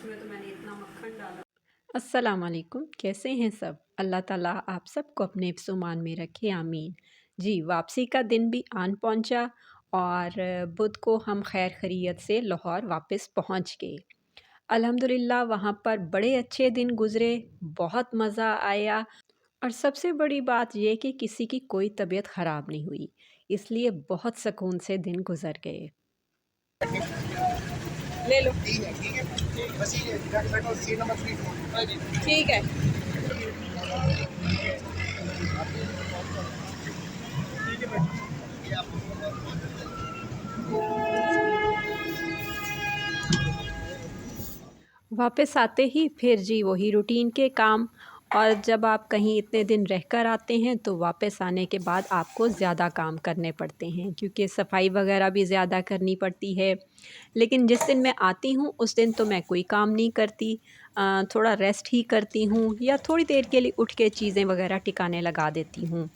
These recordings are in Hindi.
इसमें तो मैंने इतना मक्खन डाला। अस्सलाम वालेकुम, कैसे हैं सब? अल्लाह ताला आप सबको अपने हिफ्ज़-ओ-मान में रखे, आमीन। जी, वापसी का दिन भी आन पहुंचा और बुध को हम खैर खैरियत से लाहौर वापस पहुंच गए। अल्हम्दुलिल्लाह वहाँ पर बड़े अच्छे दिन गुज़रे, बहुत मज़ा आया और सबसे बड़ी बात ये कि किसी की कोई तबीयत ख़राब नहीं हुई, इसलिए बहुत सुकून से दिन गुज़र गए। ले लो। ठीक है, ठीक है। बस ये जाके बैठो सीट नंबर 3 ठीक है। वापस आते ही फिर जी वही रूटीन के काम और जब आप कहीं इतने दिन रहकर आते हैं तो वापस आने के बाद आपको ज़्यादा काम करने पड़ते हैं क्योंकि सफाई वगैरह भी ज़्यादा करनी पड़ती है। लेकिन जिस दिन मैं आती हूँ उस दिन तो मैं कोई काम नहीं करती, थोड़ा रेस्ट ही करती हूँ या थोड़ी देर के लिए उठ के चीज़ें वगैरह टिकाने लगा देती हूँ।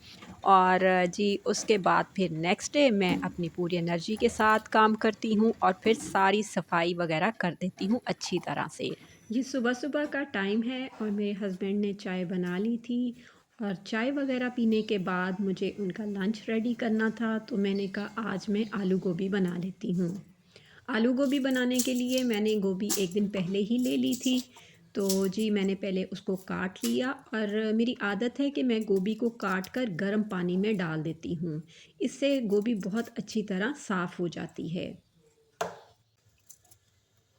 और जी उसके बाद फिर नेक्स्ट डे मैं अपनी पूरी एनर्जी के साथ काम करती हूँ और फिर सारी सफाई वगैरह कर देती हूँ अच्छी तरह से। ये सुबह-सुबह का टाइम है और मेरे हस्बैंड ने चाय बना ली थी और चाय वगैरह पीने के बाद मुझे उनका लंच रेडी करना था, तो मैंने कहा आज मैं आलू गोभी बना लेती हूँ। आलू गोभी बनाने के लिए मैंने गोभी एक दिन पहले ही ले ली थी। तो जी मैंने पहले उसको काट लिया और मेरी आदत है कि मैं गोभी को काट कर गर्म पानी में डाल देती हूँ। इससे गोभी बहुत अच्छी तरह साफ़ हो जाती है।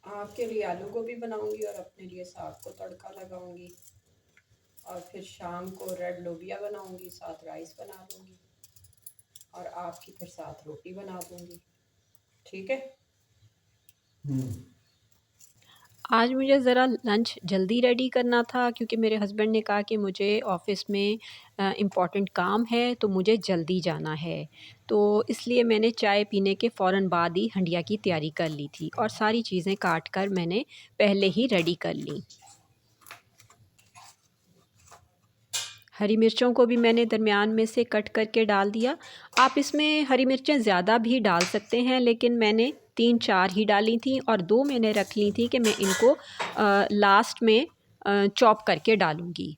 आपके लिए आलू गोभी बनाऊंगी और अपने लिए साग को तड़का लगाऊंगी और फिर शाम को रेड लोबिया बनाऊंगी, साथ राइस बना दूंगी और आपकी फिर साथ रोटी बना दूंगी। ठीक है। आज मुझे ज़रा लंच जल्दी रेडी करना था क्योंकि मेरे हस्बैंड ने कहा कि मुझे ऑफ़िस में इम्पॉर्टेंट काम है तो मुझे जल्दी जाना है। तो इसलिए मैंने चाय पीने के फ़ौरन बाद ही हंडिया की तैयारी कर ली थी और सारी चीज़ें काट कर मैंने पहले ही रेडी कर ली। हरी मिर्चों को भी मैंने दरमियान में से कट करके डाल दिया। आप इसमें हरी मिर्चें ज़्यादा भी डाल सकते हैं लेकिन मैंने 3-4 ही डाली थी और 2 मैंने रख ली थी कि मैं इनको लास्ट में चॉप करके डालूँगी।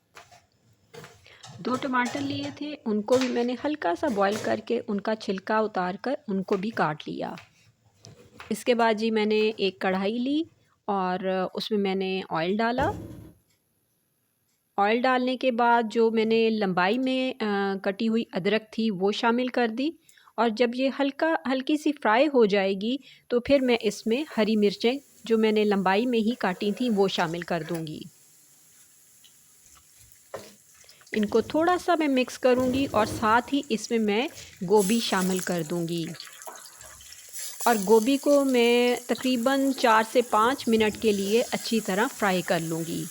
2 टमाटर लिए थे, उनको भी मैंने हल्का सा बॉयल करके उनका छिलका उतार कर उनको भी काट लिया। इसके बाद जी मैंने एक कढ़ाई ली और उसमें मैंने ऑयल डाला। ऑयल डालने के बाद जो मैंने लंबाई में कटी हुई अदरक थी वो शामिल कर दी और जब ये हल्की सी फ्राई हो जाएगी तो फिर मैं इसमें हरी मिर्चें जो मैंने लंबाई में ही काटी थी वो शामिल कर दूंगी। इनको थोड़ा सा मैं मिक्स करूंगी और साथ ही इसमें मैं गोभी शामिल कर दूंगी और गोभी को मैं तकरीबन 4 से 5 मिनट के लिए अच्छी तरह फ्राई कर लूँगी।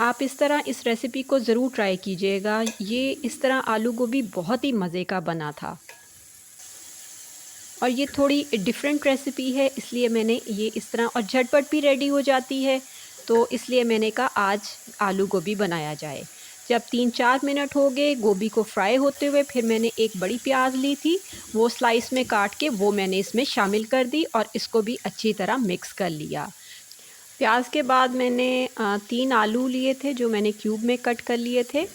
आप इस तरह इस रेसिपी को ज़रूर ट्राई कीजिएगा। ये इस तरह आलू गोभी बहुत ही मज़े का बना था और ये थोड़ी डिफरेंट रेसिपी है इसलिए मैंने ये इस तरह और झटपट भी रेडी हो जाती है, तो इसलिए मैंने कहा आज आलू गोभी बनाया जाए। जब 3-4 मिनट हो गए गोभी को फ्राई होते हुए फिर मैंने एक बड़ी प्याज ली थी, वो स्लाइस में काट के वो मैंने इसमें शामिल कर दी और इसको भी अच्छी तरह मिक्स कर लिया। प्याज के बाद मैंने 3 आलू लिए थे जो मैंने क्यूब में कट कर लिए थे।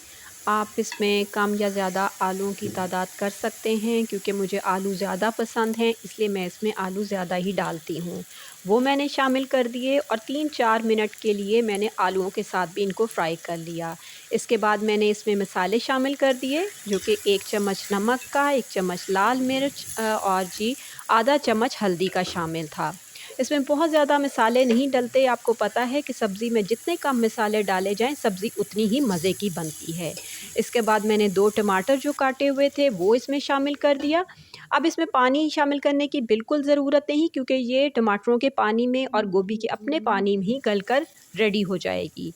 आप इसमें कम या ज़्यादा आलूओं की तादाद कर सकते हैं क्योंकि मुझे आलू ज़्यादा पसंद हैं इसलिए मैं इसमें आलू ज़्यादा ही डालती हूँ। वो मैंने शामिल कर दिए और 3-4 मिनट के लिए मैंने आलूओं के साथ भी इनको फ्राई कर लिया। इसके बाद मैंने इसमें मसाले शामिल कर दिए जो कि 1 चम्मच नमक का, 1 चम्मच लाल मिर्च और जी आधा चम्मच हल्दी का शामिल था। इसमें बहुत ज़्यादा मसाले नहीं डलते, आपको पता है कि सब्ज़ी में जितने कम मसाले डाले जाएँ सब्ज़ी उतनी ही मज़े की बनती है। इसके बाद मैंने 2 टमाटर जो काटे हुए थे वो इसमें शामिल कर दिया। अब इसमें पानी शामिल करने की बिल्कुल ज़रूरत नहीं क्योंकि ये टमाटरों के पानी में और गोभी के अपने पानी में ही गलकर रेडी हो जाएगी।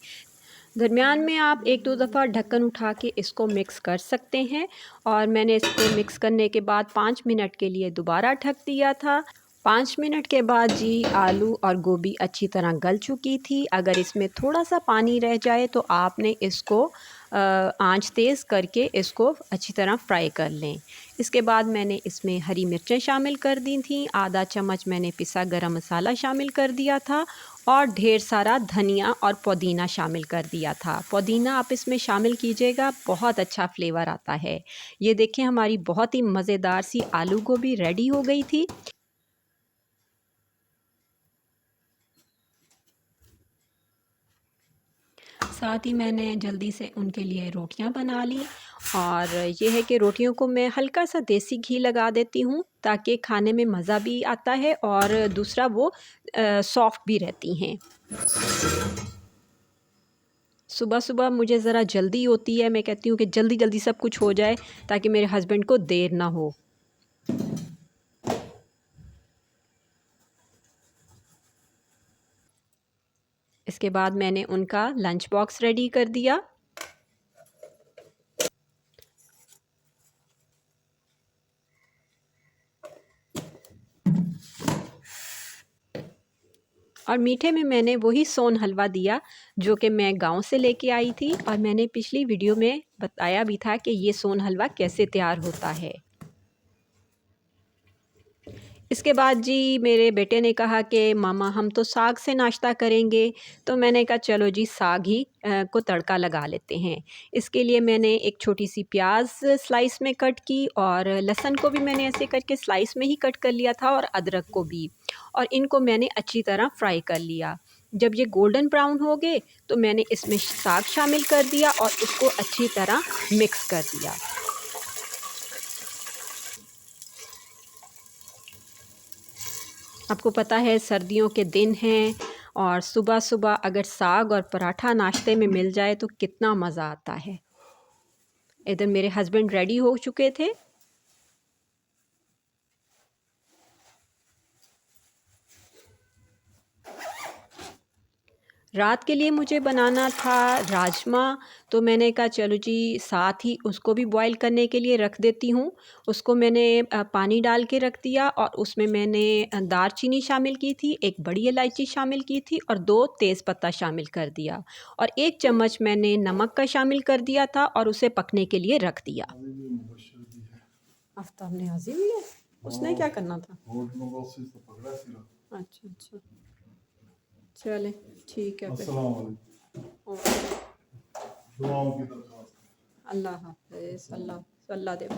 दरमियान में आप 1-2 दफ़ा ढक्कन उठा के इसको मिक्स कर सकते हैं और मैंने इसको मिक्स करने के बाद 5 मिनट के लिए दोबारा ढक दिया था। 5 मिनट के बाद जी आलू और गोभी अच्छी तरह गल चुकी थी। अगर इसमें थोड़ा-सा पानी रह जाए तो आपने इसको आंच तेज़ करके इसको अच्छी तरह फ्राई कर लें। इसके बाद मैंने इसमें हरी मिर्चें शामिल कर दी थी, आधा चम्मच मैंने पिसा गरम मसाला शामिल कर दिया था और ढेर सारा धनिया और पुदीना शामिल कर दिया था। पुदीना आप इसमें शामिल कीजिएगा, बहुत अच्छा फ्लेवर आता है। ये देखें हमारी बहुत ही मज़ेदार सी आलू गोभी रेडी हो गई थी। साथ ही मैंने जल्दी से उनके लिए रोटियां बना ली और ये है कि रोटियों को मैं हल्का सा देसी घी लगा देती हूँ ताकि खाने में मज़ा भी आता है और दूसरा वो सॉफ्ट भी रहती हैं। सुबह सुबह मुझे ज़रा जल्दी होती है, मैं कहती हूँ कि जल्दी जल्दी सब कुछ हो जाए ताकि मेरे हस्बैंड को देर ना हो। इसके बाद मैंने उनका लंच बॉक्स रेडी कर दिया। और मीठे में मैंने वही सोन हलवा दिया जो कि मैं गांव से लेके आई थी और मैंने पिछली वीडियो में बताया भी था कि ये सोन हलवा कैसे तैयार होता है। इसके बाद जी मेरे बेटे ने कहा कि मामा हम तो साग से नाश्ता करेंगे, तो मैंने कहा चलो जी साग ही को तड़का लगा लेते हैं। इसके लिए मैंने एक छोटी सी प्याज स्लाइस में कट की और लहसुन को भी मैंने ऐसे करके स्लाइस में ही कट कर लिया था और अदरक को भी, और इनको मैंने अच्छी तरह फ्राई कर लिया। जब ये गोल्डन ब्राउन हो गए तो मैंने इसमें साग शामिल कर दिया और उसको अच्छी तरह मिक्स कर दिया। आपको पता है सर्दियों के दिन हैं और सुबह सुबह अगर साग और पराठा नाश्ते में मिल जाए तो कितना मज़ा आता है। इधर मेरे हस्बैंड रेडी हो चुके थे। रात के लिए मुझे बनाना था राजमा, तो मैंने कहा चलो जी साथ ही उसको भी बॉईल करने के लिए रख देती हूँ। उसको मैंने पानी डाल के रख दिया और उसमें मैंने दालचीनी शामिल की थी, एक बड़ी इलायची शामिल की थी और 2 तेज़पत्ता शामिल कर दिया और 1 चम्मच मैंने नमक का शामिल कर दिया था और उसे पकने के लिए रख दिया। आफ्ताब ने हाज़िर लिया, उसने क्या करना था? अच्छा अच्छा, चलें ठीक है फिर। अल्लाह हाफ़िज़, अल्लाह अल्लाह दे।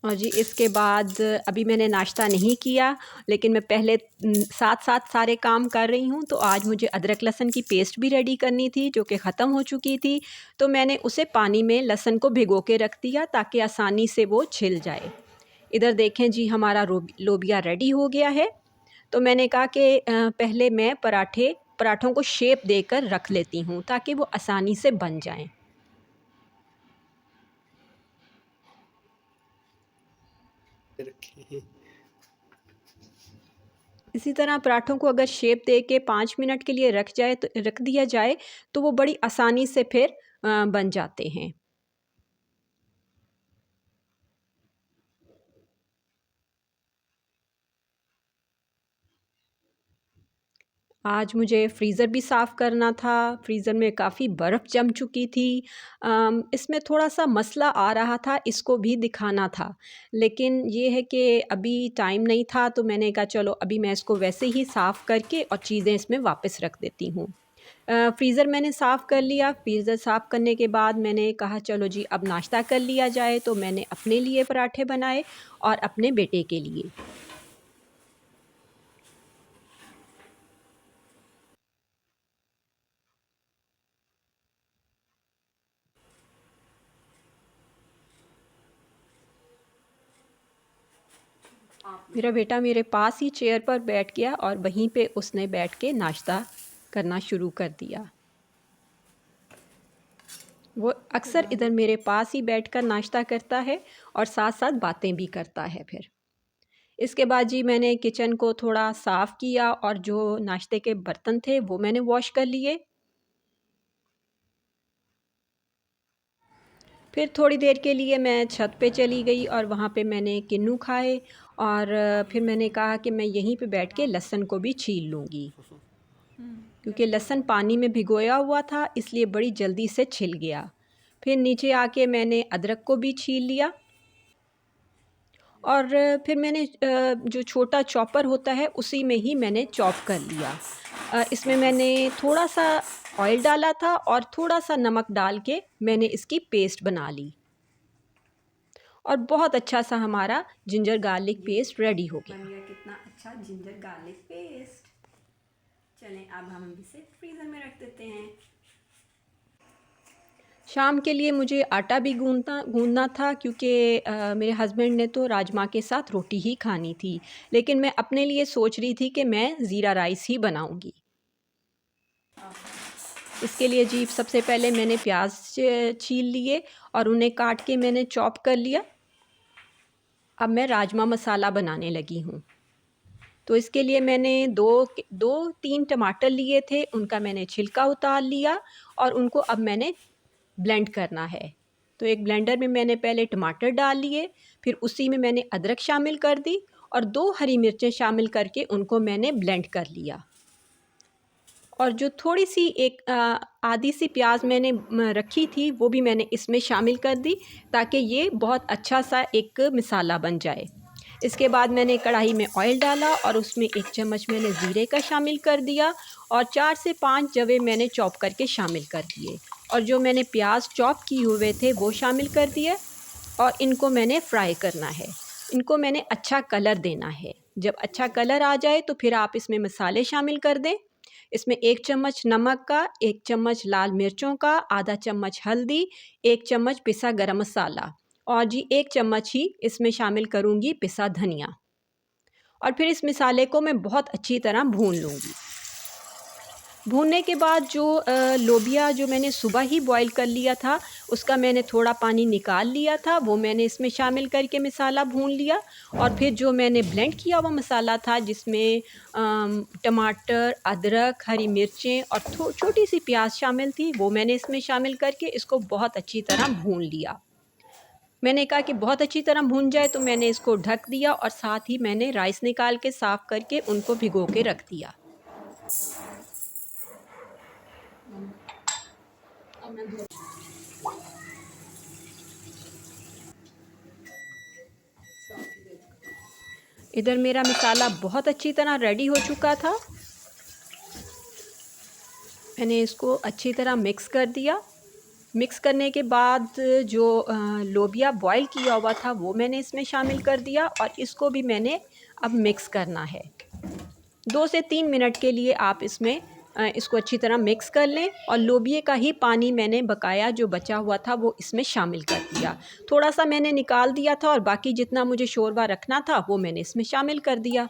और जी इसके बाद अभी मैंने नाश्ता नहीं किया, लेकिन मैं पहले साथ साथ सारे काम कर रही हूँ। तो आज मुझे अदरक लहसुन की पेस्ट भी रेडी करनी थी जो कि ख़त्म हो चुकी थी, तो मैंने उसे पानी में लहसुन को भिगो के रख दिया ताकि आसानी से वो छिल जाए। इधर देखें जी हमारा लोबिया रेडी हो गया है। तो मैंने कहा कि पहले मैं पराठों को शेप देकर रख लेती हूँ ताकि वो आसानी से बन जाएं। इसी तरह पराठों को अगर शेप दे के 5 मिनट के लिए रख दिया जाए तो वो बड़ी आसानी से फिर बन जाते हैं। आज मुझे फ्रीज़र भी साफ़ करना था, फ्रीज़र में काफ़ी बर्फ़ जम चुकी थी। इसमें थोड़ा-सा मसला आ रहा था, इसको भी दिखाना था। लेकिन ये है कि अभी टाइम नहीं था तो मैंने कहा चलो अभी मैं इसको वैसे ही साफ़ करके और चीज़ें इसमें वापस रख देती हूँ। फ्रीज़र मैंने साफ़ कर लिया, फ्रीज़र साफ़ करने के बाद मैंने कहा चलो जी अब नाश्ता कर लिया जाए, तो मैंने अपने लिए पराठे बनाए और अपने बेटे के लिए। मेरा बेटा मेरे पास ही चेयर पर बैठ गया और वहीं पे उसने बैठ के नाश्ता करना शुरू कर दिया। वो अक्सर इधर मेरे पास ही बैठकर नाश्ता करता है और साथ साथ बातें भी करता है फिर। इसके बाद जी मैंने किचन को थोड़ा साफ़ किया और जो नाश्ते के बर्तन थे वो मैंने वॉश कर लिए। फिर थोड़ी देर के लिए मैं छत पे चली गई और वहाँ पे मैंने किन्नू खाए और फिर मैंने कहा कि मैं यहीं पे बैठ के लहसुन को भी छील लूँगी। क्योंकि लहसुन पानी में भिगोया हुआ था, इसलिए बड़ी जल्दी से छिल गया। फिर नीचे आके मैंने अदरक को भी छील लिया और फिर मैंने जो छोटा चॉपर होता है उसी में ही मैंने चॉप कर लिया। इसमें मैंने थोड़ा सा ऑयल डाला था और थोड़ा सा नमक डाल के मैंने इसकी पेस्ट बना ली और बहुत अच्छा सा हमारा जिंजर गार्लिक पेस्ट रेडी हो गया। बन गया कितना अच्छा जिंजर गार्लिक पेस्ट। चलें अब हम इसे फ्रीज़र में रख देते हैं। शाम के लिए मुझे आटा भी गूंदना था क्योंकि मेरे हस्बैंड ने तो राजमा के साथ रोटी ही खानी थी, लेकिन मैं अपने लिए सोच रही थी कि मैं ज़ीरा राइस ही बनाऊंगी। इसके लिए जी सबसे पहले मैंने प्याज छील लिए और उन्हें काट के मैंने चॉप कर लिया। अब मैं राजमा मसाला बनाने लगी हूँ। तो इसके लिए मैंने दो तीन टमाटर लिए थे, उनका मैंने छिलका उतार लिया और उनको अब मैंने ब्लेंड करना है। तो एक ब्लेंडर में मैंने पहले टमाटर डाल लिए, फिर उसी में मैंने अदरक शामिल कर दी और 2 हरी मिर्चें शामिल करके उनको मैंने ब्लेंड कर लिया। और जो थोड़ी सी आधी सी प्याज मैंने रखी थी वो भी मैंने इसमें शामिल कर दी ताकि ये बहुत अच्छा सा एक मसाला बन जाए। इसके बाद मैंने कढ़ाई में ऑयल डाला और उसमें 1 चम्मच मैंने ज़ीरे का शामिल कर दिया और 4 से 5 जवे मैंने चॉप करके शामिल कर दिए और जो मैंने प्याज चॉप किए हुए थे वो शामिल कर दिए और इनको मैंने फ्राई करना है। इनको मैंने अच्छा कलर देना है। जब अच्छा कलर आ जाए तो फिर आप इसमें मसाले शामिल कर दें। इसमें 1 चम्मच नमक का, 1 चम्मच लाल मिर्चों का, आधा चम्मच हल्दी, 1 चम्मच पिसा गरम मसाला और जी 1 चम्मच ही इसमें शामिल करूँगी पिसा धनिया। और फिर इस मसाले को मैं बहुत अच्छी तरह भून लूँगी। भूनने के बाद जो लोबिया जो मैंने सुबह ही बॉईल कर लिया था उसका मैंने थोड़ा पानी निकाल लिया था, वो मैंने इसमें शामिल करके मसाला भून लिया। और फिर जो मैंने ब्लेंड किया हुआ मसाला था जिसमें टमाटर, अदरक, हरी मिर्चें और छोटी सी प्याज शामिल थी, वो मैंने इसमें शामिल करके इसको बहुत अच्छी तरह भून लिया। मैंने कहा कि बहुत अच्छी तरह भून जाए तो मैंने इसको ढक दिया और साथ ही मैंने राइस निकाल के साफ़ करके उनको भिगो के रख दिया। इधर मेरा मसाला बहुत अच्छी तरह रेडी हो चुका था। मैंने इसको अच्छी तरह मिक्स कर दिया। मिक्स करने के बाद जो लोबिया बॉईल किया हुआ था वो मैंने इसमें शामिल कर दिया और इसको भी मैंने अब मिक्स करना है। 2 से 3 मिनट के लिए आप इसमें इसको अच्छी तरह मिक्स कर लें और लोबिये का ही पानी मैंने बकाया जो बचा हुआ था वो इसमें शामिल कर दिया। थोड़ा सा मैंने निकाल दिया था और बाकी जितना मुझे शोरबा रखना था वो मैंने इसमें शामिल कर दिया।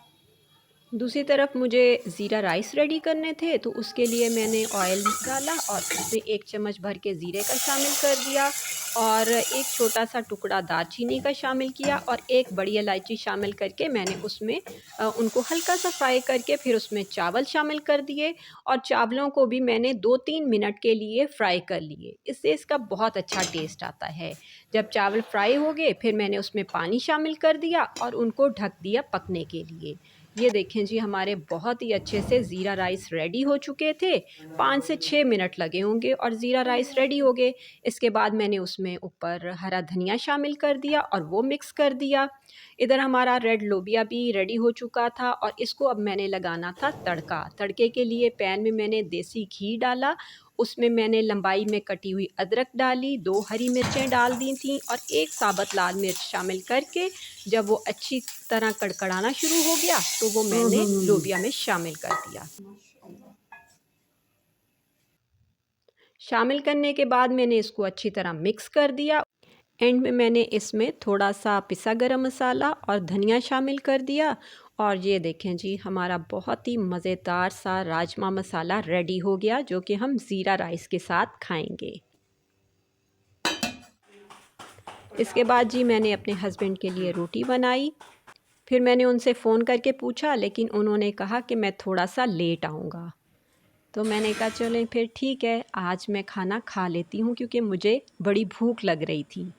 दूसरी तरफ मुझे ज़ीरा राइस रेडी करने थे तो उसके लिए मैंने ऑयल डाला और उसमें 1 चम्मच भर के ज़ीरे का शामिल कर दिया और एक छोटा सा टुकड़ा दालचीनी का शामिल किया और एक बड़ी इलायची शामिल करके मैंने उसमें उनको हल्का सा फ्राई करके फिर उसमें चावल शामिल कर दिए और चावलों को भी मैंने 2-3 मिनट के लिए फ्राई कर लिए। इससे इसका बहुत अच्छा टेस्ट आता है। जब चावल फ्राई हो गए फिर मैंने उसमें पानी शामिल कर दिया और उनको ढक दिया पकने के लिए। ये देखें जी हमारे बहुत ही अच्छे से ज़ीरा राइस रेडी हो चुके थे। 5 से 6 मिनट लगे होंगे और ज़ीरा राइस रेडी हो गए। इसके बाद मैंने उसमें ऊपर हरा धनिया शामिल कर दिया और वो मिक्स कर दिया। इधर हमारा रेड लोबिया भी रेडी हो चुका था और इसको अब मैंने लगाना था तड़का। तड़के के लिए पैन में मैंने देसी घी डाला, उसमें मैंने लंबाई में कटी हुई अदरक डाली, 2 हरी मिर्चें डाल दी थीं और 1 साबुत लाल मिर्च शामिल करके जब वो अच्छी तरह कड़कड़ाना शुरू हो गया तो वो मैंने लोबिया में शामिल कर दिया। शामिल करने के बाद मैंने इसको अच्छी तरह मिक्स कर दिया। एंड में मैंने इसमें थोड़ा सा पिसा गरम मसाला और धनिया शामिल कर दिया और ये देखें जी हमारा बहुत ही मज़ेदार सा राजमा मसाला रेडी हो गया जो कि हम ज़ीरा राइस के साथ खाएंगे। इसके बाद जी मैंने अपने हस्बैंड के लिए रोटी बनाई। फिर मैंने उनसे फ़ोन करके पूछा लेकिन उन्होंने कहा कि मैं थोड़ा सा लेट आऊँगा। तो मैंने कहा चलें फिर ठीक है, आज मैं खाना खा लेती हूँ क्योंकि मुझे बड़ी भूख लग रही थी।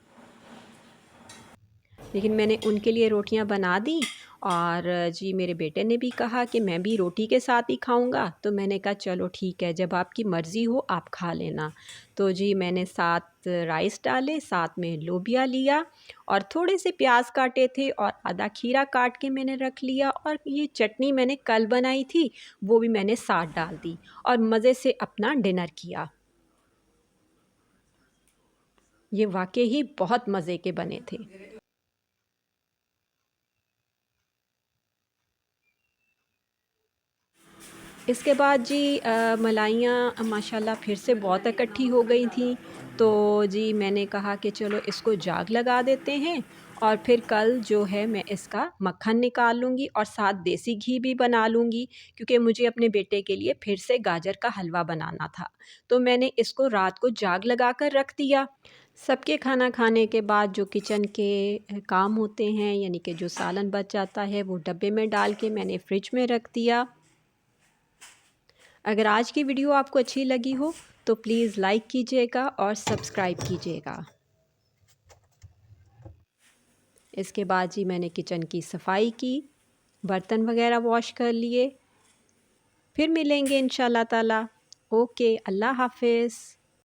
लेकिन मैंने उनके लिए रोटियां बना दी और जी मेरे बेटे ने भी कहा कि मैं भी रोटी के साथ ही खाऊंगा, तो मैंने कहा चलो ठीक है, जब आपकी मर्ज़ी हो आप खा लेना। तो जी मैंने 7 राइस डाले, साथ में लोबिया लिया और थोड़े से प्याज काटे थे और आधा खीरा काट के मैंने रख लिया, और ये चटनी मैंने कल बनाई थी वो भी मैंने साथ डाल दी और मज़े से अपना डिनर किया। ये वाकई ही बहुत मज़े के बने थे। इसके बाद जी मलाइयाँ माशाल्लाह फिर से बहुत इकट्ठी हो गई थी, तो जी मैंने कहा कि चलो इसको जाग लगा देते हैं और फिर कल जो है मैं इसका मक्खन निकाल लूँगी और साथ देसी घी भी बना लूँगी, क्योंकि मुझे अपने बेटे के लिए फिर से गाजर का हलवा बनाना था। तो मैंने इसको रात को जाग लगा कर रख दिया। सबके खाना खाने के बाद जो किचन के काम होते हैं, यानी कि जो सालन बच जाता है वो डब्बे में डाल के मैंने फ्रिज में रख दिया। अगर आज की वीडियो आपको अच्छी लगी हो तो प्लीज़ लाइक कीजिएगा और सब्सक्राइब कीजिएगा। इसके बाद जी मैंने किचन की सफाई की, बर्तन वगैरह वॉश कर लिए। फिर मिलेंगे इंशाल्लाह ताला। ओके, अल्लाह हाफ़िज़।